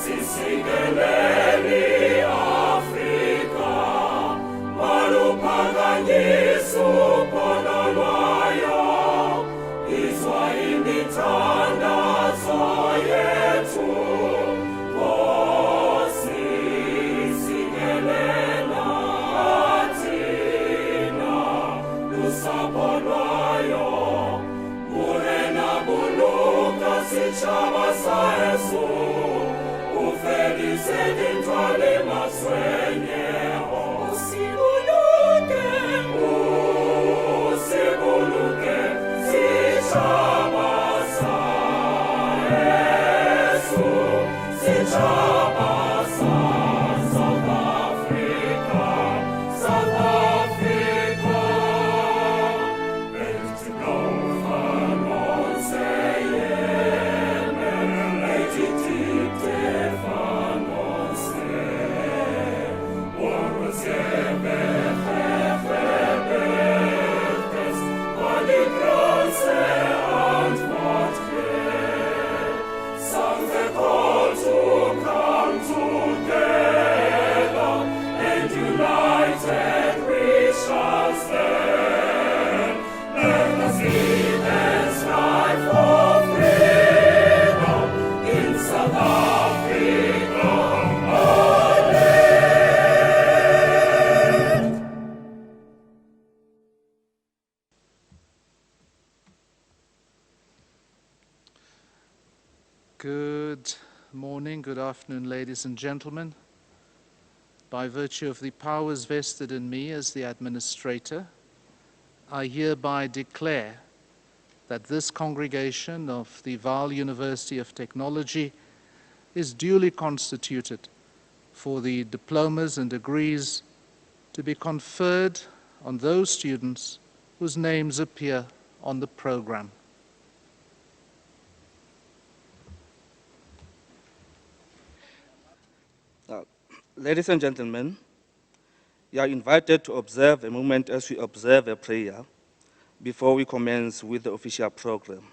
Sisingeleni Afrika, maluphakanyiso uphondo lwayo, izwa imithandazo yethu. Nkosi, singelela thina, lusapho lwayo, murena buluka sitshaba sa Yesu. Felice dintwale maswenye, usibuluke, sitshaba sa Yesu, sitshaba sa South Africa, South Africa. Ethi laufa nonseyeme, ethi dikte Good morning, good afternoon, ladies and gentlemen. By virtue of the powers vested in me as the administrator, I hereby declare that this congregation of the Vaal University of Technology is duly constituted for the diplomas and degrees to be conferred on those students whose names appear on the program. Ladies and gentlemen, you are invited to observe a moment as we observe a prayer before we commence with the official program.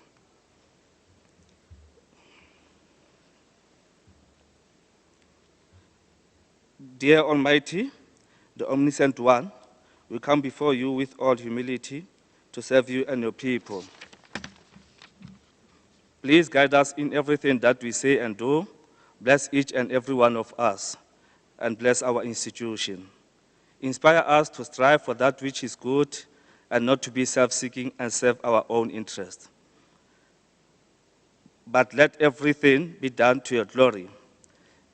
Dear Almighty, the Omniscient One, we come before you with all humility to serve you and your people. Please guide us in everything that we say and do. Bless each and every one of us, and bless our institution. Inspire us to strive for that which is good and not to be self-seeking and serve our own interests. But let everything be done to your glory.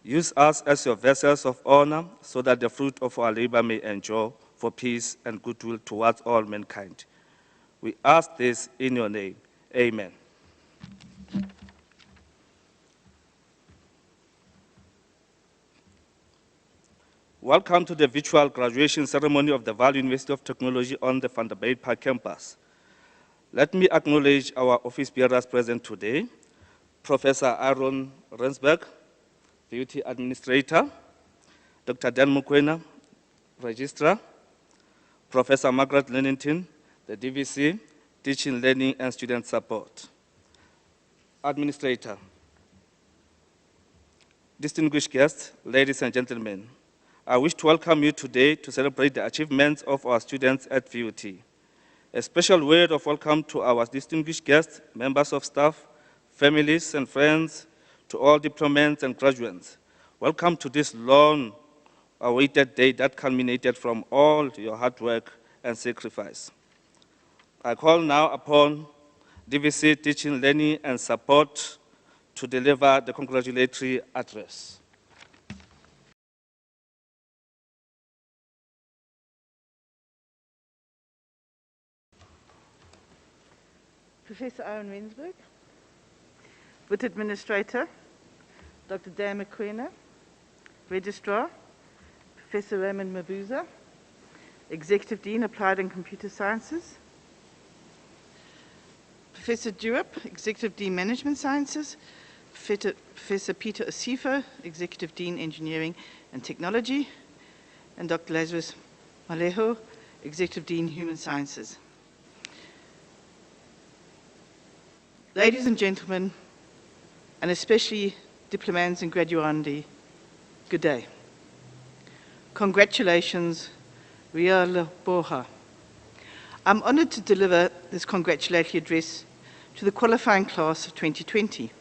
Use us as your vessels of honor so that the fruit of our labor may endure for peace and goodwill towards all mankind. We ask this in your name. Amen. Welcome to the virtual graduation ceremony of the Vaal University of Technology on the Vanderbilt Park campus. Let me acknowledge our office bearers present today: Professor Aaron Rensberg, VUT Administrator, Dr. Dan Mukwena, Registrar, Professor Margaret Lennington, the DVC, Teaching, Learning, and Student Support. Administrator, distinguished guests, ladies and gentlemen, I wish to welcome you today to celebrate the achievements of our students at VUT. A special word of welcome to our distinguished guests, members of staff, families and friends, to all diplomants and graduates. Welcome to this long-awaited day that culminated from all your hard work and sacrifice. I call now upon DVC Teaching, Learning, and Support to deliver the congratulatory address. Professor Aaron Rensberg, VUT Administrator, Dr. Dan Mukwena, Registrar, Professor Raymond Mabuza, Executive Dean, Applied and Computer Sciences, Professor Durup, Executive Dean, Management Sciences, Professor Peter Osifo, Executive Dean, Engineering and Technology, and Dr. Lazarus Malejo, Executive Dean, Human Sciences. Ladies and gentlemen, and especially diplomans and graduandi, good day. Congratulations, Ria Leboha. I'm honored to deliver this congratulatory address to the qualifying class of 2020.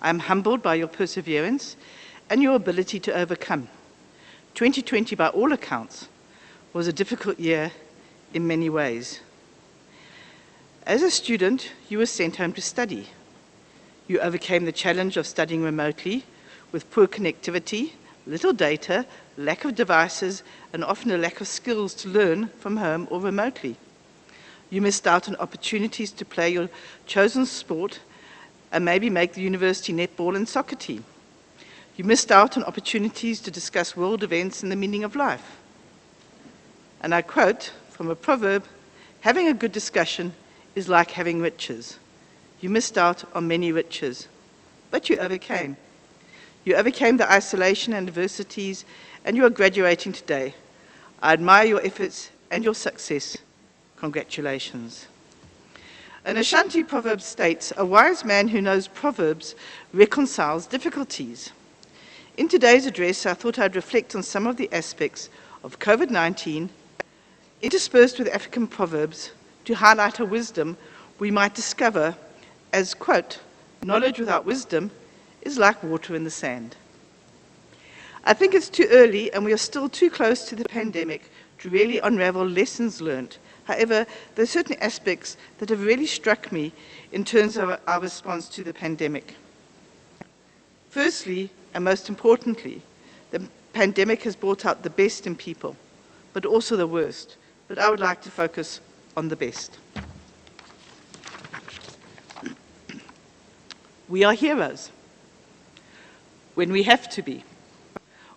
I'm humbled by your perseverance and your ability to overcome. 2020, by all accounts, was a difficult year in many ways. As a student, you were sent home to study. You overcame the challenge of studying remotely with poor connectivity, little data, lack of devices, and often a lack of skills to learn from home or remotely. You missed out on opportunities to play your chosen sport and maybe make the university netball and soccer team. You missed out on opportunities to discuss world events and the meaning of life. And I quote from a proverb, having a good discussion is like having riches. You missed out on many riches, but you overcame. You overcame the isolation and adversities, and you are graduating today. I admire your efforts and your success. Congratulations. An Ashanti proverb states, a wise man who knows proverbs reconciles difficulties. In today's address, I thought I'd reflect on some of the aspects of COVID-19 interspersed with African proverbs to highlight a wisdom we might discover as, quote, knowledge without wisdom is like water in the sand. I think it's too early and we are still too close to the pandemic to really unravel lessons learned. However, there are certain aspects that have really struck me in terms of our response to the pandemic. Firstly, and most importantly, the pandemic has brought out the best in people, but also the worst. But I would like to focus on the best. We are heroes when we have to be.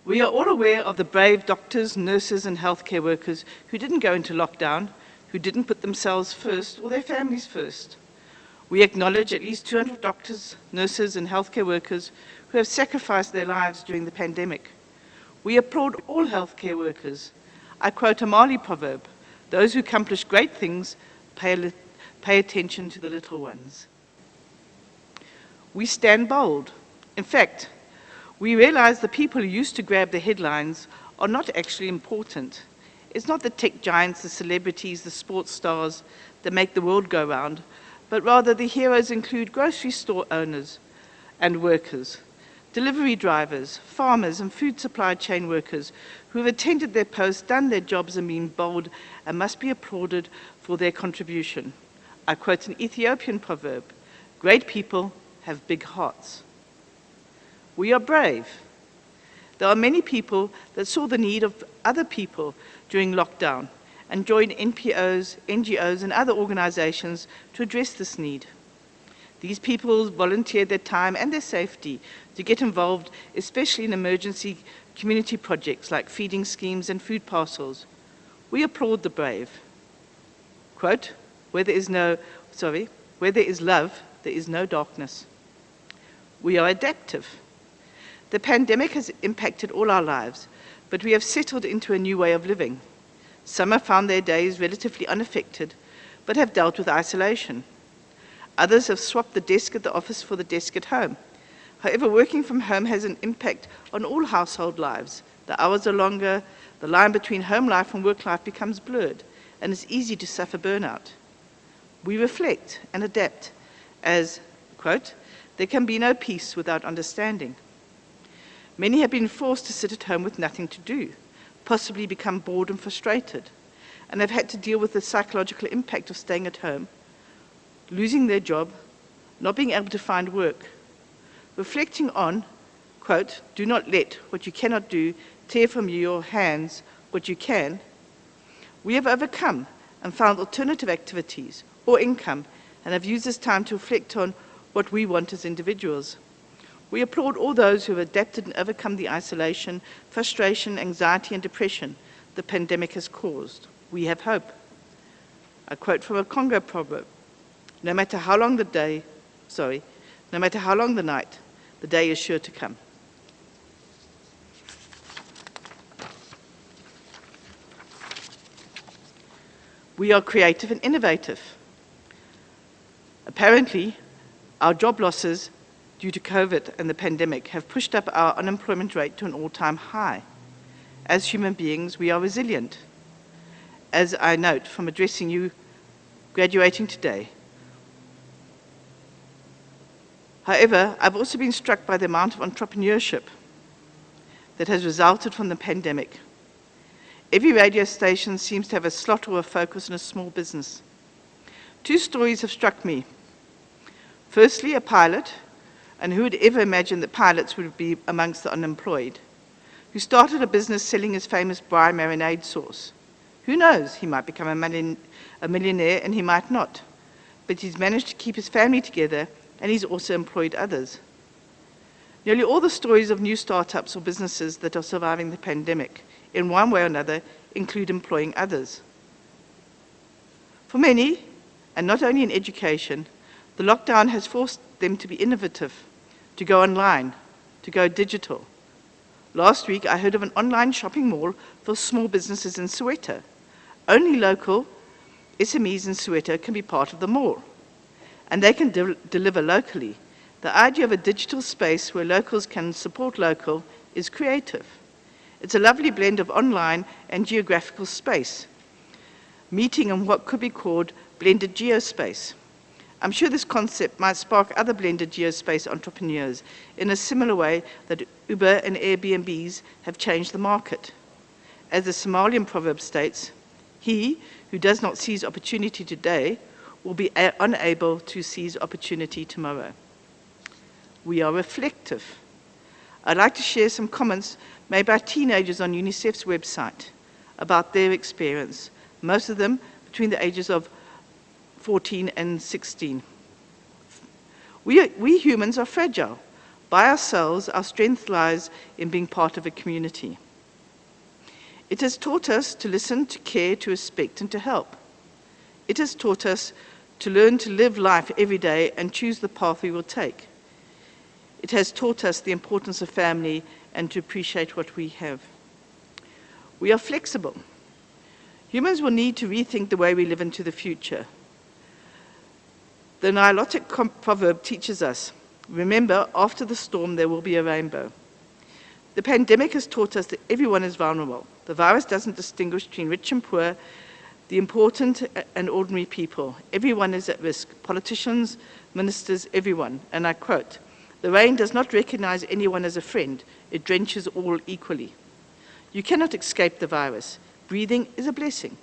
We are all aware of the brave doctors, nurses, and healthcare workers who didn't go into lockdown, who didn't put themselves first or their families first. We acknowledge at least 200 doctors, nurses, and healthcare workers who have sacrificed their lives during the pandemic. We applaud all healthcare workers. I quote a Mali proverb, those who accomplish great things pay attention to the little ones. We stand bold. In fact, we realize the people who used to grab the headlines are not actually important. It's not the tech giants, the celebrities, the sports stars that make the world go round, but rather the heroes include grocery store owners and workers, delivery drivers, farmers, and food supply chain workers who have attended their posts, done their jobs, and been bold and must be applauded for their contribution. I quote an Ethiopian proverb, great people have big hearts. We are brave. There are many people that saw the need of other people during lockdown and joined NPOs, NGOs, and other organizations to address this need. These people volunteered their time and their safety to get involved, especially in emergency community projects like feeding schemes and food parcels. We applaud the brave. Quote, where there is love, there is no darkness. We are adaptive. The pandemic has impacted all our lives, but we have settled into a new way of living. Some have found their days relatively unaffected, but have dealt with isolation. Others have swapped the desk at the office for the desk at home. However, working from home has an impact on all household lives. The hours are longer, the line between home life and work life becomes blurred, and it's easy to suffer burnout. We reflect and adapt as, quote, there can be no peace without understanding. Many have been forced to sit at home with nothing to do, possibly become bored and frustrated, and have had to deal with the psychological impact of staying at home, losing their job, not being able to find work. Reflecting on, quote, do not let what you cannot do tear from your hands what you can, we have overcome and found alternative activities or income and have used this time to reflect on what we want as individuals. We applaud all those who have adapted and overcome the isolation, frustration, anxiety, and depression the pandemic has caused. We have hope. I quote from a Congo proverb, no matter how long the night, the day is sure to come. We are creative and innovative. Apparently, our job losses due to COVID and the pandemic have pushed up our unemployment rate to an all-time high. As human beings, we are resilient. As I note from addressing you graduating today. However, I've also been struck by the amount of entrepreneurship that has resulted from the pandemic. Every radio station seems to have a slot or a focus on a small business. Two stories have struck me. Firstly, a pilot, and who would ever imagine that pilots would be amongst the unemployed, who started a business selling his famous Brie marinade sauce. Who knows, he might become a millionaire and he might not. But he's managed to keep his family together and he's also employed others. Nearly all the stories of new startups or businesses that are surviving the pandemic, in one way or another, include employing others. For many, and not only in education, the lockdown has forced them to be innovative, to go online, to go digital. Last week, I heard of an online shopping mall for small businesses in Soweto. Only local SMEs in Soweto can be part of the mall, and they can deliver locally. The idea of a digital space where locals can support local is creative. It's a lovely blend of online and geographical space, meeting in what could be called blended geospace. I'm sure this concept might spark other blended geospace entrepreneurs in a similar way that Uber and Airbnbs have changed the market. As the Somalian proverb states, he who does not seize opportunity today will be unable to seize opportunity tomorrow. We are reflective. I'd like to share some comments made by teenagers on UNICEF's website about their experience, most of them between the ages of 14 and 16. We humans are fragile. By ourselves, our strength lies in being part of a community. It has taught us to listen, to care, to respect, and to help. It has taught us to learn to live life every day and choose the path we will take. It has taught us the importance of family and to appreciate what we have. We are flexible. Humans will need to rethink the way we live into the future. The Nilotic proverb teaches us, remember, after the storm there will be a rainbow. The pandemic has taught us that everyone is vulnerable. The virus doesn't distinguish between rich and poor, the important and ordinary people. Everyone is at risk, politicians, ministers, everyone. And I quote, the rain does not recognize anyone as a friend. It drenches all equally. You cannot escape the virus. Breathing is a blessing.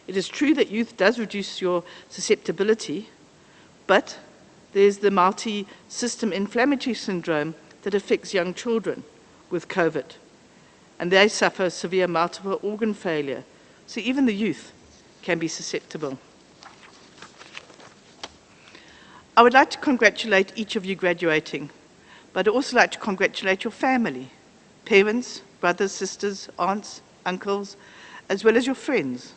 It is true that youth does reduce your susceptibility, but there's the multi-system inflammatory syndrome that affects young children with COVID, and they suffer severe multiple organ failure. So even the youth can be susceptible. I would like to congratulate each of you graduating, but I'd also like to congratulate your family, parents, brothers, sisters, aunts, uncles, as well as your friends.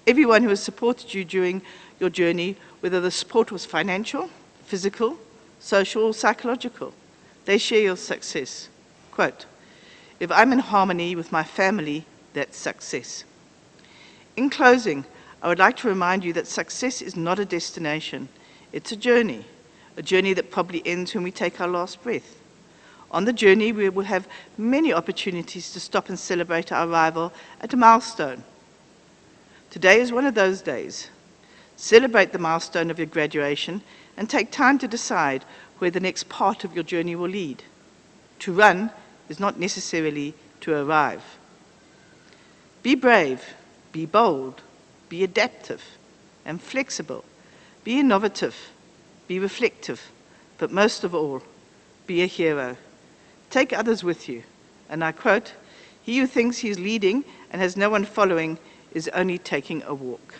Everyone who has supported you during your journey, whether the support was financial, physical, social, or psychological. They share your success. Quote, if I'm in harmony with my family, that's success. In closing, I would like to remind you that success is not a destination. It's a journey that probably ends when we take our last breath. On the journey, we will have many opportunities to stop and celebrate our arrival at a milestone. Today is one of those days. Celebrate the milestone of your graduation and take time to decide where the next part of your journey will lead. To run is not necessarily to arrive. Be brave, be bold, be adaptive and flexible, be innovative, be reflective, but most of all, be a hero. Take others with you. And I quote, he who thinks he is leading and has no one following is only taking a walk.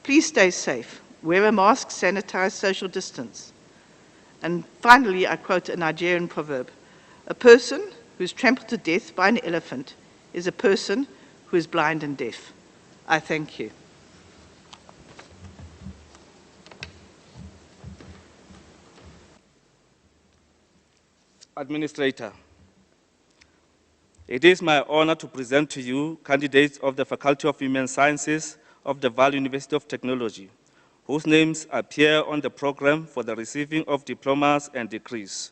Please stay safe. Wear a mask, sanitize, social distance. And finally, I quote a Nigerian proverb, a person who is trampled to death by an elephant is a person who is blind and deaf. I thank you. Administrator, it is my honor to present to you candidates of the Faculty of Human Sciences of the Vaal University of Technology, whose names appear on the program for the receiving of diplomas and degrees.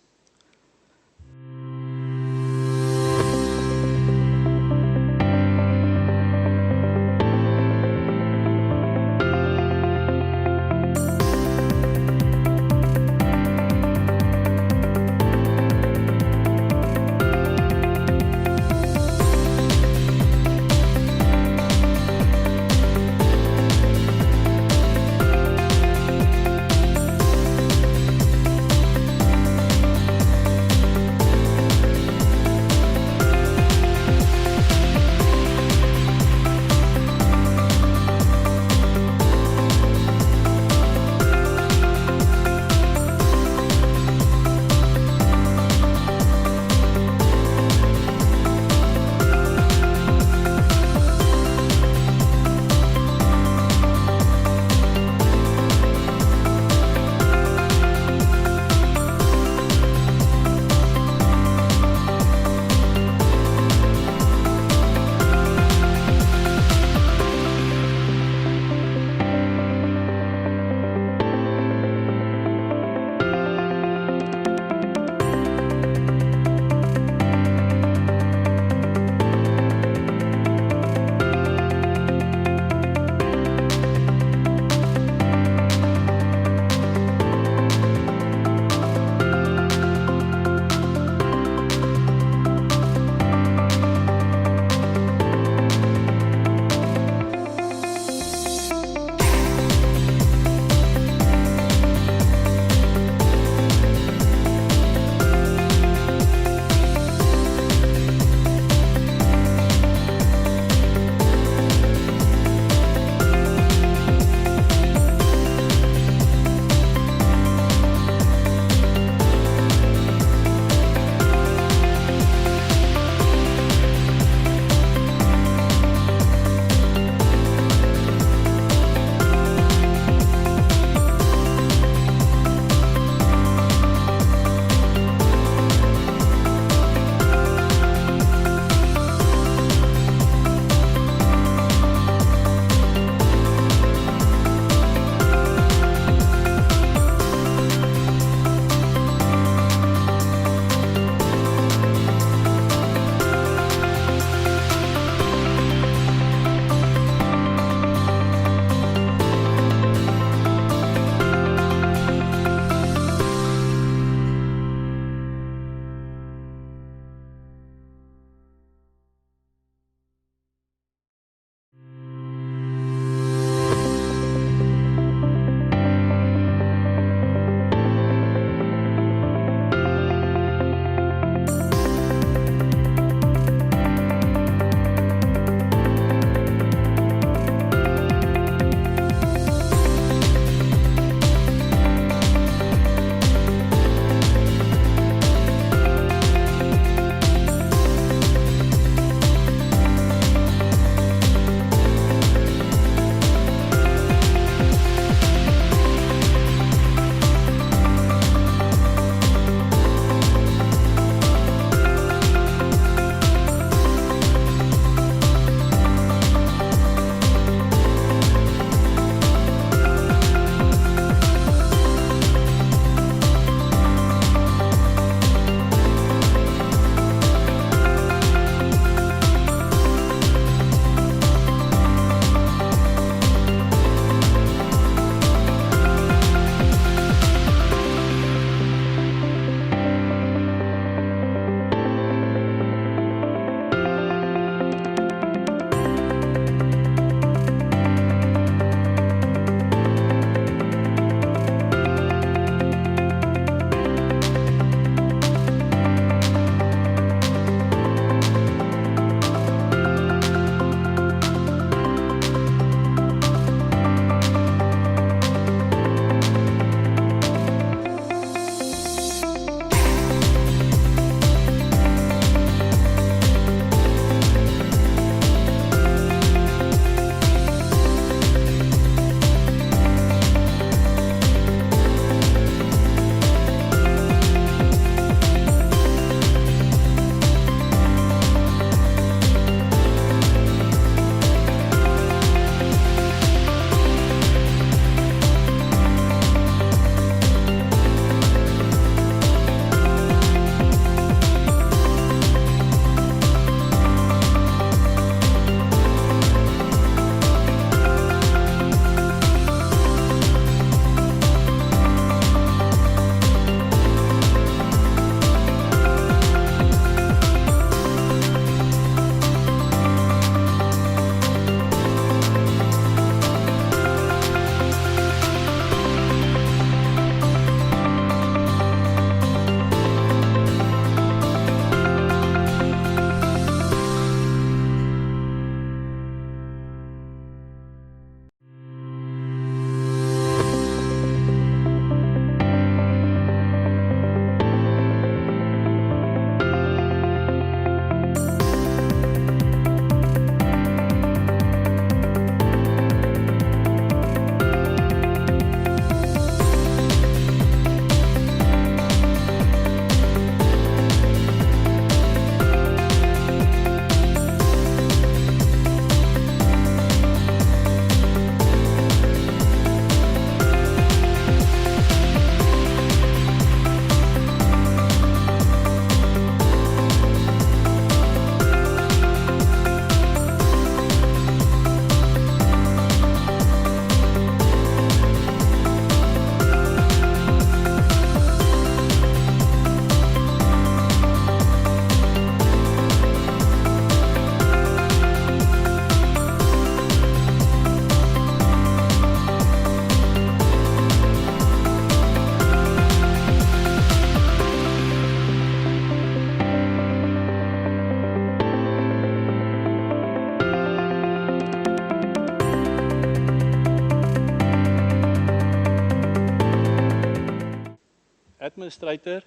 Administrator,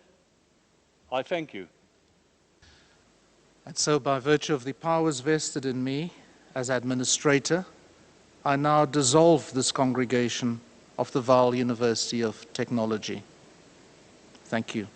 I thank you. And so, by virtue of the powers vested in me as administrator, I now dissolve this congregation of the Vaal University of Technology. Thank you.